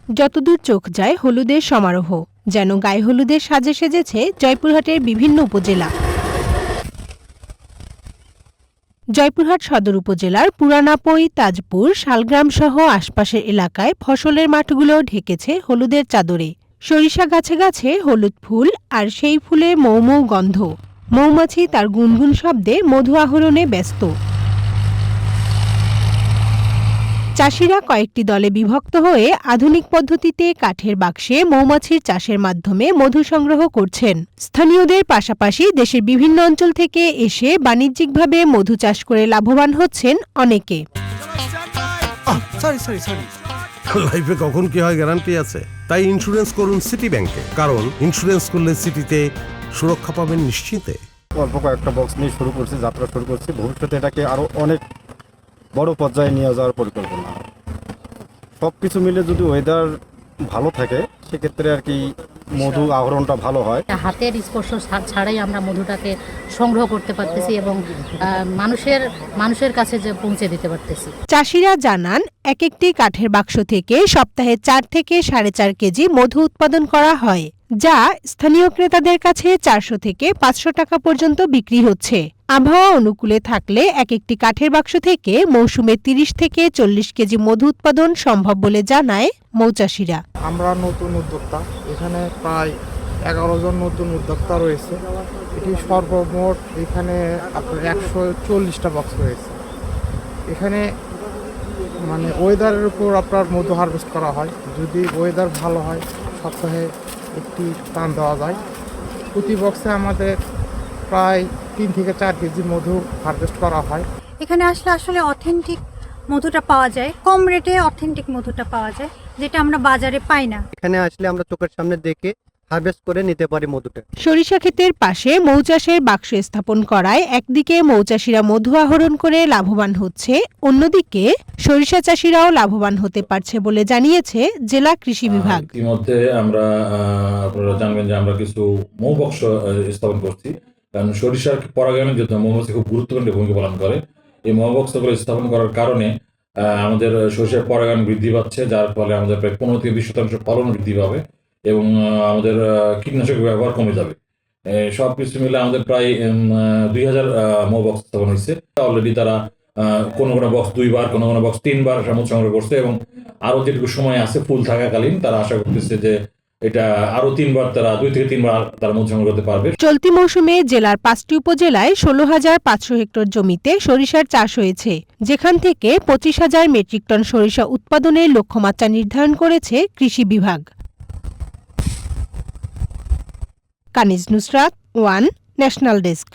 যতদূর চোখ যায় হলুদের সমারোহ, যেন গায়ে হলুদের সাজে সেজেছে জয়পুরহাটের বিভিন্ন উপজেলা। জয়পুরহাট সদর উপজেলার পুরানাপই, তাজপুর, শালগ্রাম সহ আশপাশের এলাকায় ফসলের মাঠগুলো ঢেকেছে হলুদের চাদরে। সরিষা গাছে গাছে হলুদ ফুল, আর সেই ফুলে মৌ মৌ গন্ধ। মৌমাছি তার গুনগুন শব্দে মধু আহরণে ব্যস্ত। চাষিরা কয়েকটি দলে বিভক্ত হয়ে আধুনিক পদ্ধতিতে কাঠের বাক্সে মৌমাছির চাষের মাধ্যমে মধু সংগ্রহ করছেন। স্থানীয়দের পাশাপাশি দেশের বিভিন্ন অঞ্চল থেকে এসে বাণিজ্যিকভাবে মধু চাষ করে লাভবান হচ্ছেন অনেকে। লাইফে কখন কি হয় গ্যারান্টি আছে, তাই ইন্স্যুরেন্স করুন সিটি ব্যাংকে, কারণ ইন্স্যুরেন্স করলে সিটিতে সুরক্ষা পাবেন নিশ্চিতে। অল্প কয়েকটা বক্স নিয়ে যাত্রা শুরু করছি। ভবিষ্যতে এটাকে আরো অনেক বড় পর্যায়ে নিয়ে যাওয়ার পরিকল্পনা। সব কিছু মিলে যদি ওয়েদার ভালো থাকে সেক্ষেত্রে আর কি মধু আহরণটা ভালো হয়। হাতের স্পর্শ ছাড়াই আমরা মধুটাকে সংগ্রহ করতে পারতেছি এবং মানুষের কাছে যে পৌঁছে দিতে পারতেছি। চাষিরা জানান, এক একটি কাঠের বাক্স থেকে সপ্তাহে 4 থেকে 4.5 কেজি মধু উৎপাদন করা হয়, যা স্থানীয় ক্রেতাদের কাছে 400 থেকে 500 টাকা পর্যন্ত বিক্রি হচ্ছে। আবহাওয়া অনুকূলে থাকলে এক একটি কাঠের বাক্স থেকে মৌসুমে 30 থেকে 40 কেজি মধু উৎপাদন সম্ভব বলে জানায় মৌচাষিরা। আমরা নতুন উদ্যোক্তা, এখানে প্রায় 11 জন নতুন উদ্যোক্তা রয়েছে। এটি সর্বমোট এখানে আপনার 140টা বক্স রয়েছে। এখানে মানে ওয়েদারের উপর আপনার মধু হারভেস্ট করা হয়। যদি ওয়েদার ভালো হয় সপ্তাহে একটি টান দেওয়া যায়। প্রতি বক্সে আমাদের প্রায় 3 থেকে 4 কেজি মধু হারভেস্ট করা হয়। এখানে আসলে অথেন্টিক মধুটা পাওয়া যায়, কম রেটে অথেন্টিক মধুটা পাওয়া যায়, যেটা আমরা বাজারে পাই না। এখানে আসলে আমরা চোখের সামনে দেখে হারভেস্ট করে নিতে পারি মধুটা। সরিষা ক্ষেতের পাশে মৌচাষের বাক্স স্থাপন করায় একদিকে মৌচাষিরা মধু আহরণ করে লাভবান হচ্ছে, অন্যদিকে সরিষা চাষিরাও লাভবান হতে পারছে বলে জানিয়েছে জেলা কৃষি বিভাগ। ইতিমধ্যে আমরা আপনারা জানবেন যে আমরা কিছু মৌ বক্স স্থাপন করছি, কারণ সরিষার পরাগায়নের জন্য মৌমাছি খুব গুরুত্বপূর্ণ ভূমিকা পালন করে। এই মৌ বক্সগুলো স্থাপন করার কারণে আমাদের সরিষার পরাগায়ন বৃদ্ধি পাচ্ছে, যার ফলে আমাদের প্রায় 15 থেকে 20% ফলন বৃদ্ধি পাবে এবং আমাদের কীটনাশকের ব্যবহার কমে যাবে। সব কিছু মিলে আমাদের প্রায় 2000 মৌ বক্স স্থাপন হয়েছে। অলরেডি তারা কোনো বক্স 2 বার, কোনো বক্স 3 বার মধু সংগ্রহ করছে এবং আরো যেটুকু সময় আছে ফুল থাকাকালীন তারা আশা করতেছে যে এটা আরো 3 বার, তারা 2 থেকে 3 বার তারা মধু সংগ্রহ করতে পারবে। চলতি মৌসুমে জেলার 5টি উপজেলায় 16,500 হেক্টর জমিতে সরিষার চাষ হয়েছে, যেখান থেকে 25,000 মেট্রিক টন সরিষা উৎপাদনের লক্ষ্যমাত্রা নির্ধারণ করেছে কৃষি বিভাগ। কানিজ নুসরাত, ওয়ান ন্যাশনাল ডেস্ক।